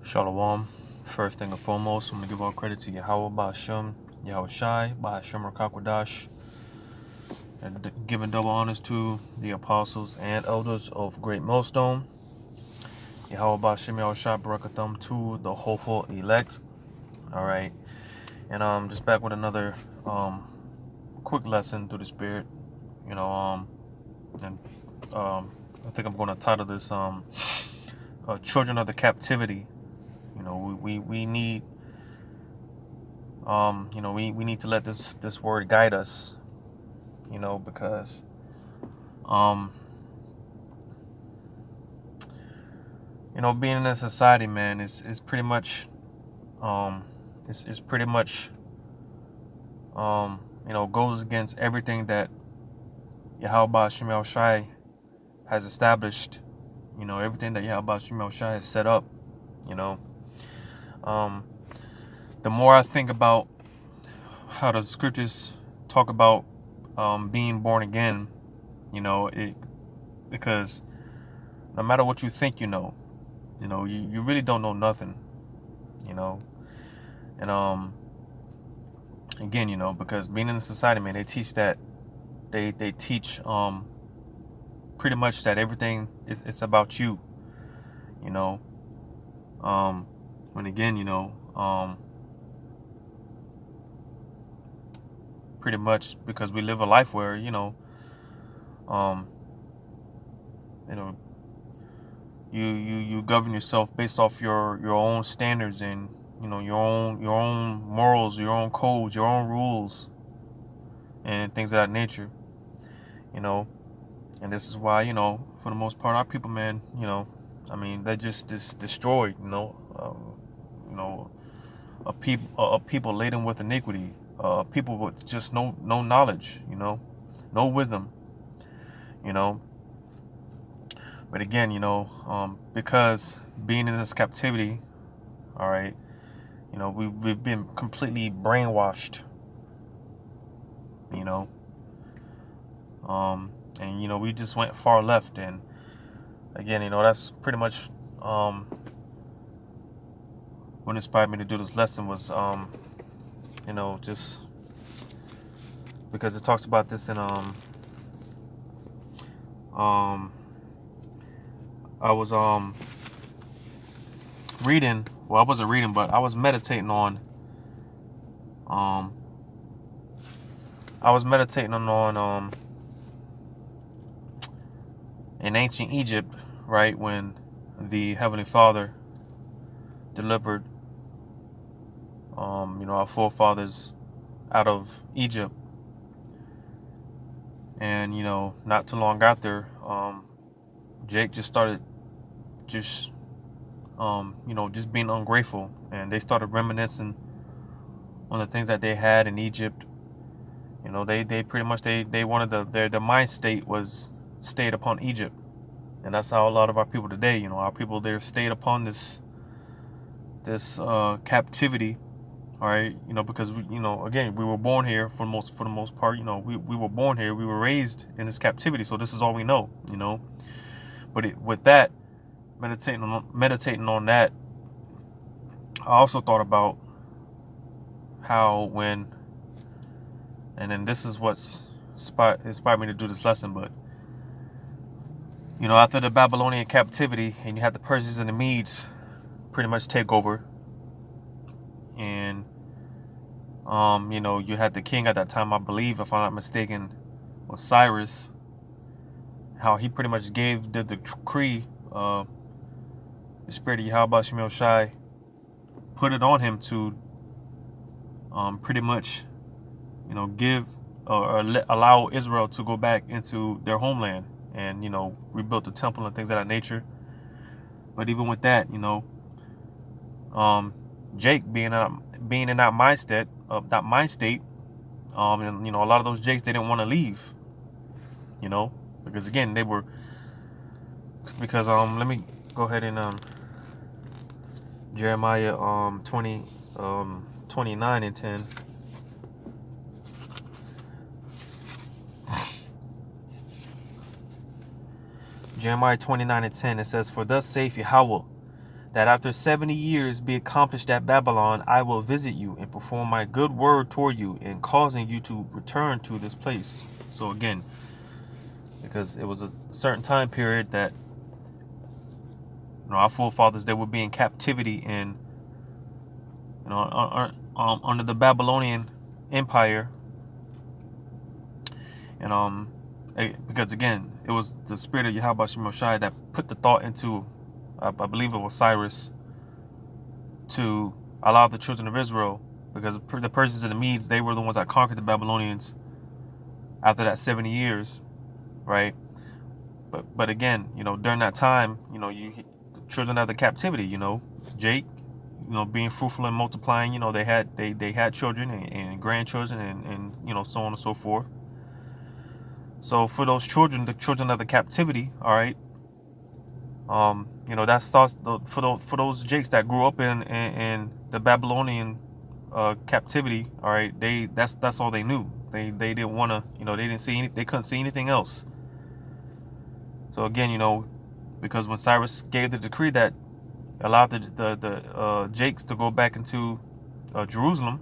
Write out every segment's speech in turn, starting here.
Shalom. First thing and foremost, I'm going to give all credit to Yahweh Ba'Shem, Yahweh Shai, Ba'Shem Rakakwadash, and giving double honors to the apostles and elders of Great Millstone. Yahweh Ba'Shem, Yahweh Shai, Barakatham to the hopeful elect. All right. And just back with another quick lesson through the Spirit. And I think I'm going to title this Children of the Captivity. We need we need to let this word guide us, because being in a society, man, is pretty much it's pretty much goes against everything that Yahweh Shem Shai has established, everything that Yahweh Shem Shai has set up. The more I think about how the scriptures talk about being born again, because no matter what you think, you really don't know nothing, and again, because being in the society, man, they teach that they teach pretty much that everything it's about you, when again, pretty much because we live a life where you govern yourself based off your own standards and your own morals, your own codes, your own rules, and things of that nature. And this is why for the most part our people, man, they're just destroyed. A people laden with iniquity. People with just no knowledge, no wisdom, But again, because being in this captivity, all right, we've been completely brainwashed, and we just went far left, and again, that's pretty much what inspired me to do this lesson was just because it talks about this in I was reading, well, I wasn't reading, but I was meditating on in ancient Egypt, right, when the Heavenly Father delivered our forefathers out of Egypt, and not too long after, Jake just started just being ungrateful, and they started reminiscing on the things that they had in Egypt. They pretty much they wanted their mind state was stayed upon Egypt, and that's how a lot of our people today, our people, they're stayed upon this captivity. All right, because we, again, we were born here for the most part. We were born here, we were raised in this captivity, so this is all we know. But with that, meditating on that, I also thought about how and then this is what's inspired me to do this lesson. But after the Babylonian captivity, and you had the Persians and the Medes pretty much take over, and you had the king at that time, I believe, if I'm not mistaken, was Cyrus. How he pretty much gave the decree, the spirit of Yahweh Shemel Shai put it on him to pretty much give or allow Israel to go back into their homeland and rebuild the temple and things of that nature. But even with that, Jake being in that mind state, and a lot of those Jakes, they didn't want to leave, because again let me go ahead and Jeremiah 29 and 10. Jeremiah 29 and 10, it says, "For thus saith Yahweh, that after 70 years be accomplished at Babylon, I will visit you and perform my good word toward you in causing you to return to this place. So again, because it was a certain time period that our forefathers, they would be in captivity in under the Babylonian Empire, and because again, it was the spirit of Yahweh Shemel Shai that put the thought into, I believe it was Cyrus, to allow the children of Israel, because the Persians and the Medes, they were the ones that conquered the Babylonians after that 70 years, right? But again, during that time, the children of the captivity, Jake, being fruitful and multiplying, they had children and grandchildren and so on and so forth. So for those children, the children of the captivity, all right, that starts for those Jakes that grew up in the Babylonian captivity, all right, that's all they knew. They didn't want to, they didn't see they couldn't see anything else. So again, because when Cyrus gave the decree that allowed the Jakes to go back into Jerusalem,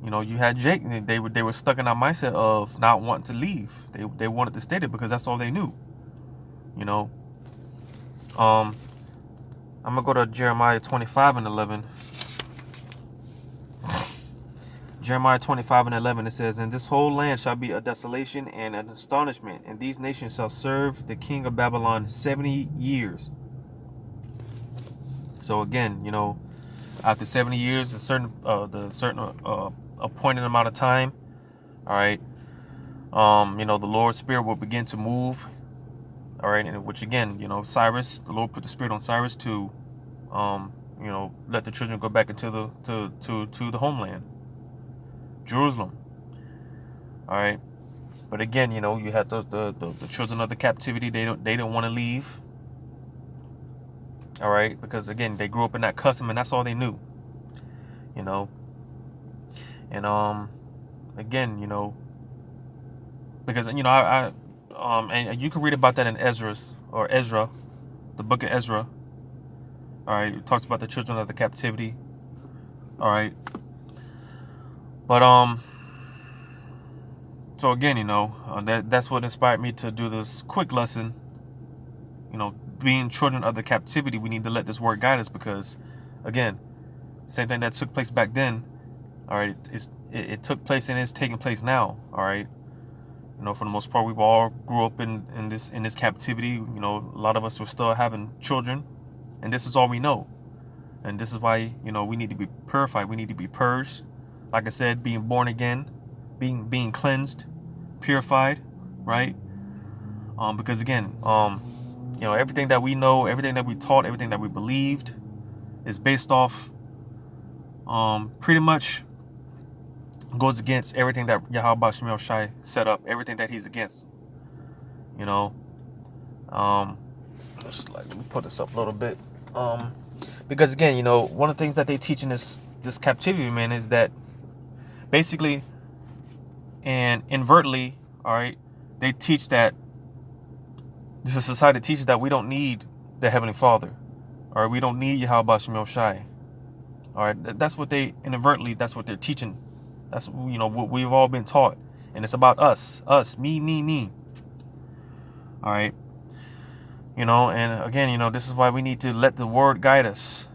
you had Jake, and they were stuck in that mindset of not wanting to leave. They wanted to stay there because that's all they knew. I'm gonna go to Jeremiah 25:11. Jeremiah 25:11, it says, "And this whole land shall be a desolation and an astonishment, and these nations shall serve the king of Babylon 70 years." So again, after 70 years, the appointed amount of time, all right, the Lord's Spirit will begin to move, all right, and which again, Cyrus, the Lord put the Spirit on Cyrus to, let the children go back into the homeland, Jerusalem, all right. But again, you had the children of the captivity. They didn't want to leave, all right, because again, they grew up in that custom, and that's all they knew, and again, because and you can read about that in Ezra, the book of Ezra. All right, it talks about the children of the captivity. All right, but so again, that's what inspired me to do this quick lesson. Being children of the captivity, we need to let this word guide us, because again, same thing that took place back then, all right, it took place and it's taking place now, all right. For the most part, we've all grew up in this captivity. A lot of us are still having children, and this is all we know. And this is why, we need to be purified. We need to be purged. Like I said, being born again, being cleansed, purified, right? Because again, everything that we know, everything that we taught, everything that we believed is based off, pretty much goes against everything that Yahweh Shemel Shai set up, everything that he's against. Let me put this up a little bit. Because again, one of the things that they teach in this captivity, man, is that basically and invertly, all right, they teach that this society teaches that we don't need the Heavenly Father, all right, we don't need Yahweh Shemel Shai, all right. That's what that's what they're teaching. That's what we've all been taught, and it's about us, me. All right, and again, this is why we need to let the word guide us.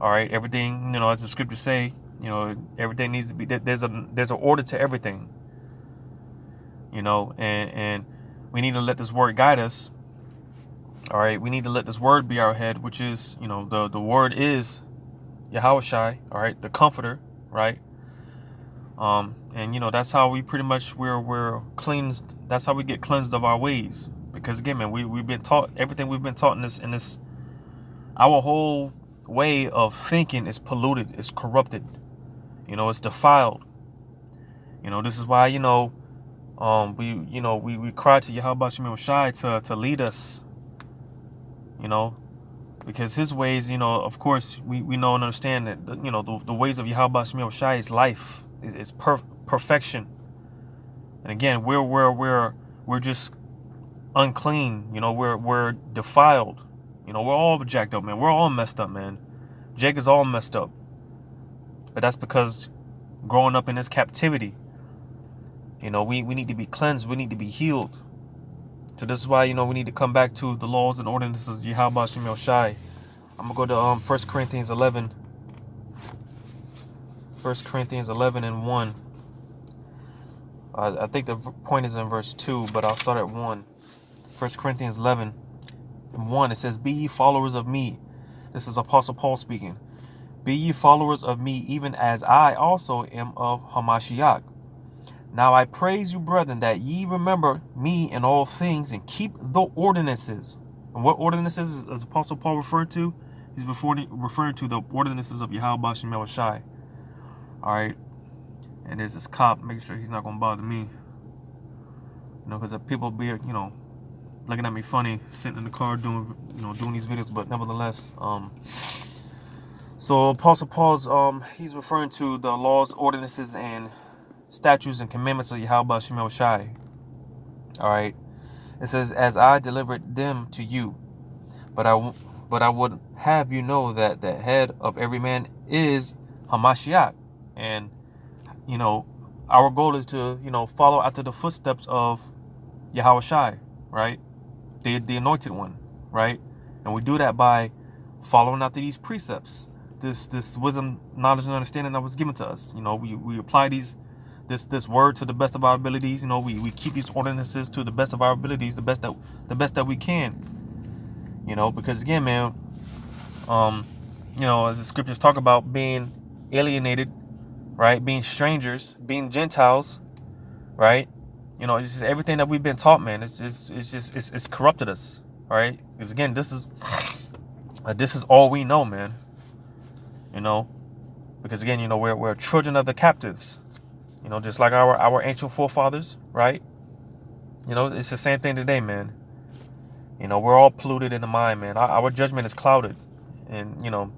All right, everything, as the scriptures say, everything needs to be. There's an order to everything. And we need to let this word guide us. All right, we need to let this word be our head, which is, the word is Yahweh Shai, all right, the Comforter, right. And that's how we pretty much we're cleansed. That's how we get cleansed of our ways. Because again, man, we've been taught everything we've been taught in this. Our whole way of thinking is polluted, it's corrupted. It's defiled. This is why we cry to Yahweh Shemel Shai to lead us. Because his ways, of course, we know and understand that the ways of Yahweh Shemel Shai is life. It's perfection. And again, we're just unclean. We're defiled. You know, we're all jacked up, man. We're all messed up, man. Jake is all messed up. But that's because growing up in this captivity, you know, we need to be cleansed. We need to be healed. So this is why, you know, we need to come back to the laws and ordinances of Yahweh Shem Shai. I'm going to go to 1 Corinthians 11. 1 Corinthians 11 and 1. I think the point is in verse 2, but I'll start at 1. 1 Corinthians 11 and 1. It says, be ye followers of me. This is Apostle Paul speaking. Be ye followers of me, even as I also am of Hamashiach. Now I praise you, brethren, that ye remember me in all things and keep the ordinances. And what ordinances is Apostle Paul referring to? He's referring to the ordinances of Yahweh Shem Shai. All right. And there's this cop, making sure he's not going to bother me. You know, because people be, you know, looking at me funny, sitting in the car doing these videos. But nevertheless, so Apostle Paul's, he's referring to the laws, ordinances, and statutes and commandments of Yahweh Shem Shai. All right. It says, as I delivered them to you, but I would have you know that the head of every man is Hamashiach. And, you know, our goal is to, you know, follow after the footsteps of Yahweh Shai, right? The anointed one, right? And we do that by following after these precepts, this wisdom, knowledge, and understanding that was given to us. You know, we apply this word to the best of our abilities. You know, we keep these ordinances to the best of our abilities, the best that we can. You know, because again, man, you know, as the scriptures talk about being alienated, right? Being strangers, being Gentiles, right? You know, it's just everything that we've been taught, man. It's corrupted us, right? Because again, this is all we know, man. You know, because again, you know, we're children of the captives. You know, just like our ancient forefathers, right? You know, it's the same thing today, man. You know, we're all polluted in the mind, man. Our judgment is clouded, and you know,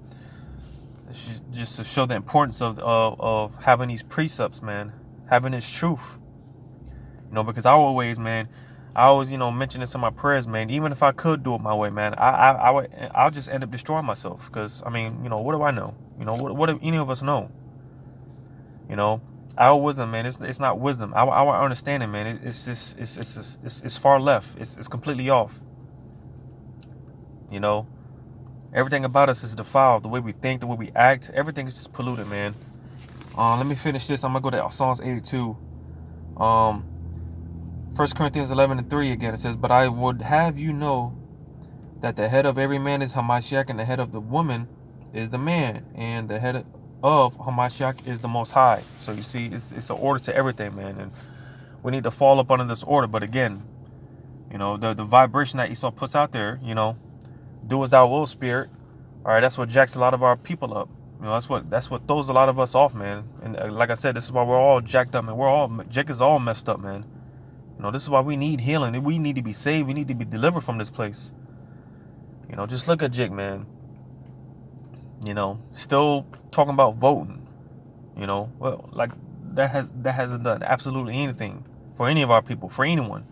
it's just to show the importance of having these precepts, man, having this truth. You know, because our ways, man, I always, you know, mention this in my prayers, man. Even if I could do it my way, man, I'll just end up destroying myself. Because I mean, you know, what do I know? You know, what do any of us know? You know, our wisdom, man, it's not wisdom. Our understanding, man, it's far left. It's completely off. You know, everything about us is defiled. The way we think, the way we act, everything is just polluted, man. Let me finish this. I'm gonna go to Psalms 82. 1 Corinthians 11 and 3 again. It says, but I would have you know that the head of every man is Hamashiach, and the head of the woman is the man, and the head of Hamashiach is the Most High. So you see, it's an order to everything, man, and we need to fall up under this order. But again, you know, the vibration that Esau puts out there, you know, do as thou wilt, spirit. All right, that's what jacks a lot of our people up. You know, that's what throws a lot of us off, man. And like I said, this is why we're all jacked up, and Jake is all messed up, man. You know, this is why we need healing. We need to be saved. We need to be delivered from this place. You know, just look at Jake, man. You know, still talking about voting. You know, well, like that hasn't done absolutely anything for any of our people, for anyone.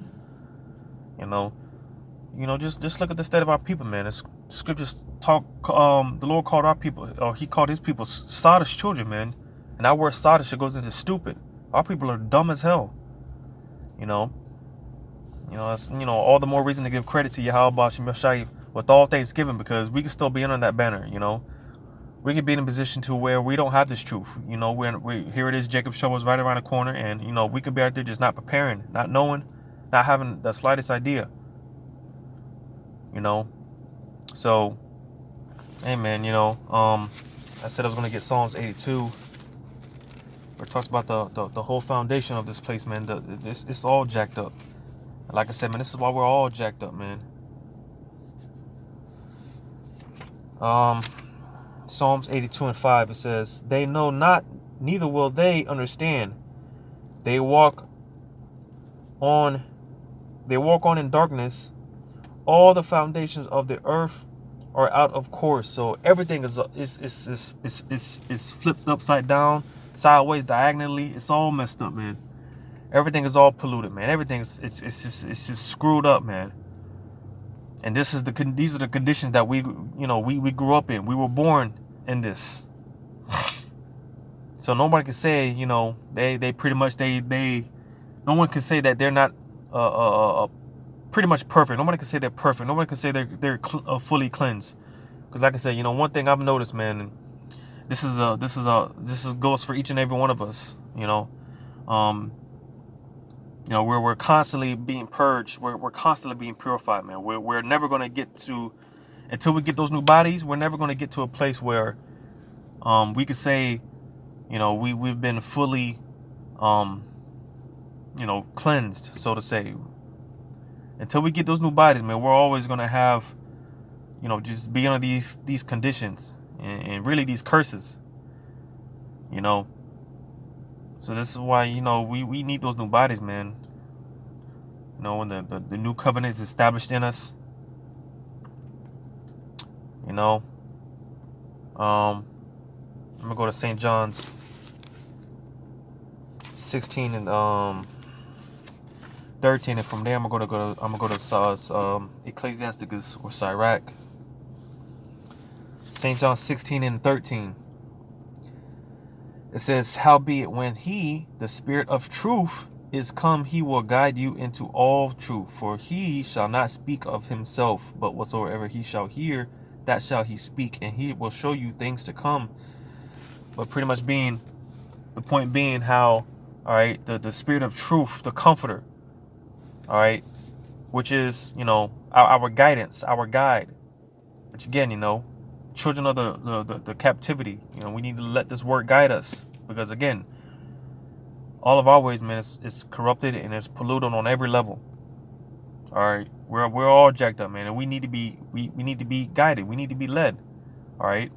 You know, just look at the state of our people, man. The scriptures talk. The Lord called our people, or He called His people, sottish children, man. And that word sottish, it goes into stupid. Our people are dumb as hell. You know, that's, you know, all the more reason to give credit to Yahweh Shem Shai with all thanksgiving, because we can still be under that banner. You know, we could be in a position to where we don't have this truth. You know, we here it is, Jacob's show is right around the corner, and you know, we could be out there just not preparing, not knowing, not having the slightest idea. You know, so, hey, man, you know, I said I was gonna get Psalms 82. Where it talks about the whole foundation of this place, man. It's all jacked up. Like I said, man, this is why we're all jacked up, man. Psalms 82 and 5, it says, they know not, neither will they understand. They walk on in darkness. All the foundations of the earth are out of course. So everything is flipped upside down, sideways, diagonally. It's all messed up, man. Everything is all polluted, man. Everything is it's just screwed up, man. And these are the conditions that we grew up in. We were born in this. So nobody can say, they pretty much no one can say that they're not pretty much perfect. Nobody can say they're perfect. Nobody can say they're fully cleansed. Because like I said, one thing I've noticed, man, this goes for each and every one of us. We're constantly being purged. We're constantly being purified, man. We're never gonna get to, until we get those new bodies. We're never gonna get to a place where we could say, we've been fully cleansed, so to say. Until we get those new bodies, man, we're always gonna have, just be under these conditions and really these curses. So this is why, we need those new bodies, man. When the new covenant is established in us. I'm gonna go to St. John's 16 and 13, and from there I'm gonna go to Ecclesiasticus or Sirach. St. John 16 and 13. It says, "Howbeit when he, the Spirit of truth, is come, he will guide you into all truth. For he shall not speak of himself, but whatsoever he shall hear, that shall he speak, and he will show you things to come." But pretty much the point being how, all right, the Spirit of truth, the Comforter, all right, which is, our guidance, our guide. Which again, children of the captivity, we need to let this word guide us. Because again, all of our ways, man, is corrupted and it's polluted on every level. All right, we're all jacked up, man, and we need to be guided. We need to be led. All right,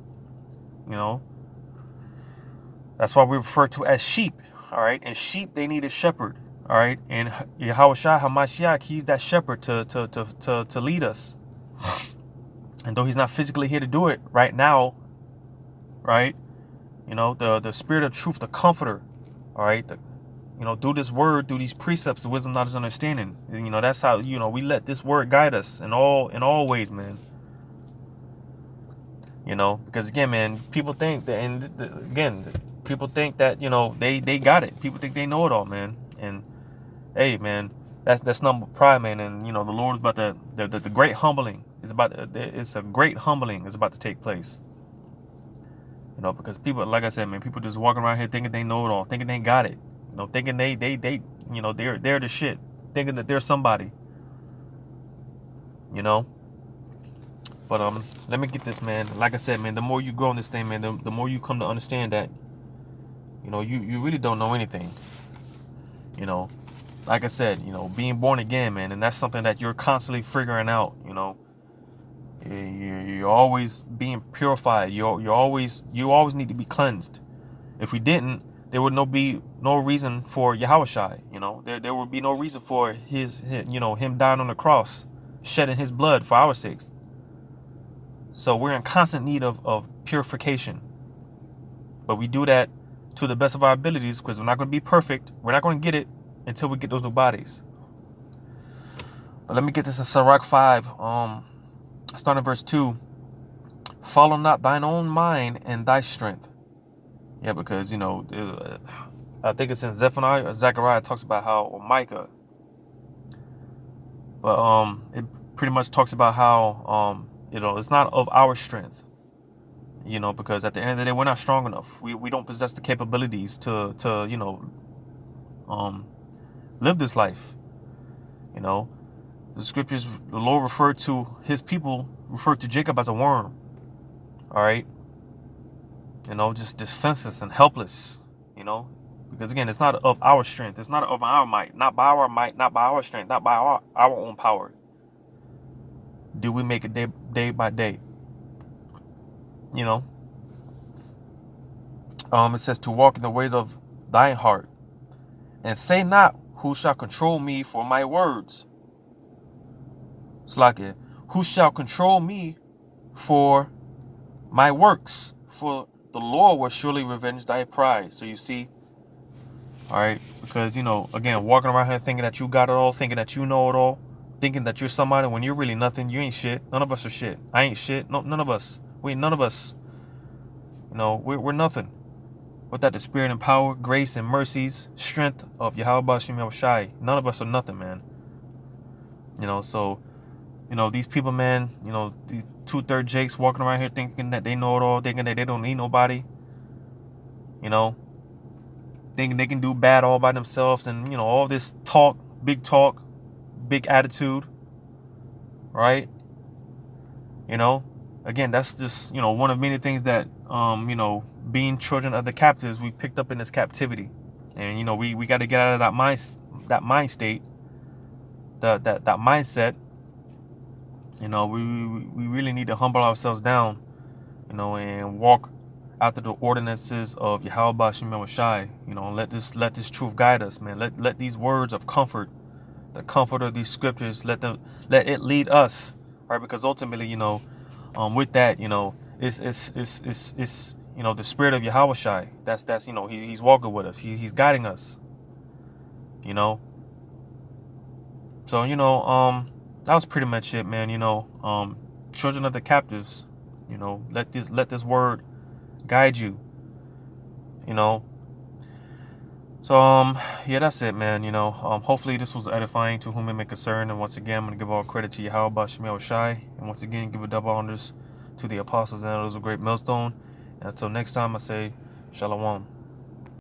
that's why we refer to as sheep. All right, and sheep, they need a shepherd. All right, and Yahushua HaMashiach, he's that shepherd to lead us. And though he's not physically here to do it right now, right? The Spirit of truth, the Comforter, all right, through this word, through these precepts of wisdom, knowledge, and understanding. That's how, we let this word guide us in all ways, man. Because again, man, people think that, people think that, they got it. People think they know it all, man. And hey, man, that's nothing but pride, man. And the Lord is about the great humbling is it's a great humbling is about to take place. Because people, like I said, man, people just walking around here thinking they know it all, thinking they got it, thinking they they're the shit, thinking that they're somebody. But let me get this, man. Like I said, man, the more you grow in this thing, man, the more you come to understand that, you really don't know anything. Like I said, being born again, man, and that's something that you're constantly figuring out. You're always being purified. You always need to be cleansed. If we didn't, there would be no reason for Yahushua. There would be no reason for him dying on the cross, shedding his blood for our sakes. So we're in constant need of purification. But we do that to the best of our abilities, because we're not going to be perfect. We're not going to get it until we get those new bodies. But let me get this in Sirach 5. Starting verse 2. "Follow not thine own mind and thy strength." Yeah, because, I think it's in Zephaniah or Zechariah talks about how, or Micah. But it pretty much talks about how, it's not of our strength. Because at the end of the day, we're not strong enough. We don't possess the capabilities to live this life. The scriptures, the Lord referred to his people, referred to Jacob as a worm. All right. Just defenseless and helpless, because again, it's not of our strength. It's not of our might, not by our strength, not by our own power. Do we make it day by day? It says to walk in the ways of thine heart, and say not, who shall control me for my words? Slakia, who shall control me for my works? For the Lord will surely revenge thy pride. So you see, all right, because again, walking around here thinking that you got it all, thinking that you know it all, thinking that you're somebody when you're really nothing. You ain't shit. None of us are shit. I ain't shit. No, none of us. We ain't none of us. You know, we're nothing. Without the spirit and power, grace and mercies, strength of Yahweh Shem Shai, none of us are nothing, man. You know, so, you know, these people, man, you know, these 2/3 Jakes walking around here thinking that they know it all, thinking that they don't need nobody, you know, thinking they can do bad all by themselves, and, you know, all this talk, big attitude, right? You know, again, that's just, you know, one of many things that, you know, being children of the captives, we picked up in this captivity. And, you know, we got to get out of that mind state, that mindset. You know, we really need to humble ourselves down, you know, and walk after the ordinances of Yahweh Shem Shai. You know, let this truth guide us, man. Let these words of comfort, the comfort of these scriptures, let it lead us, right? Because ultimately, you know, with that, you know, it's you know, the spirit of Yahweh Shai. That's you know, he's walking with us. He's guiding us. You know. So, you know, that was pretty much it, man. You know, children of the captives, you know, let this word guide you, you know. So, yeah, that's it, man. You know, hopefully this was edifying to whom it may concern. And once again, I'm gonna give all credit to Yahweh Shemel Shai, and once again, give a double honors to the apostles and elders of Great Millstone. And until next time, I say, Shalom.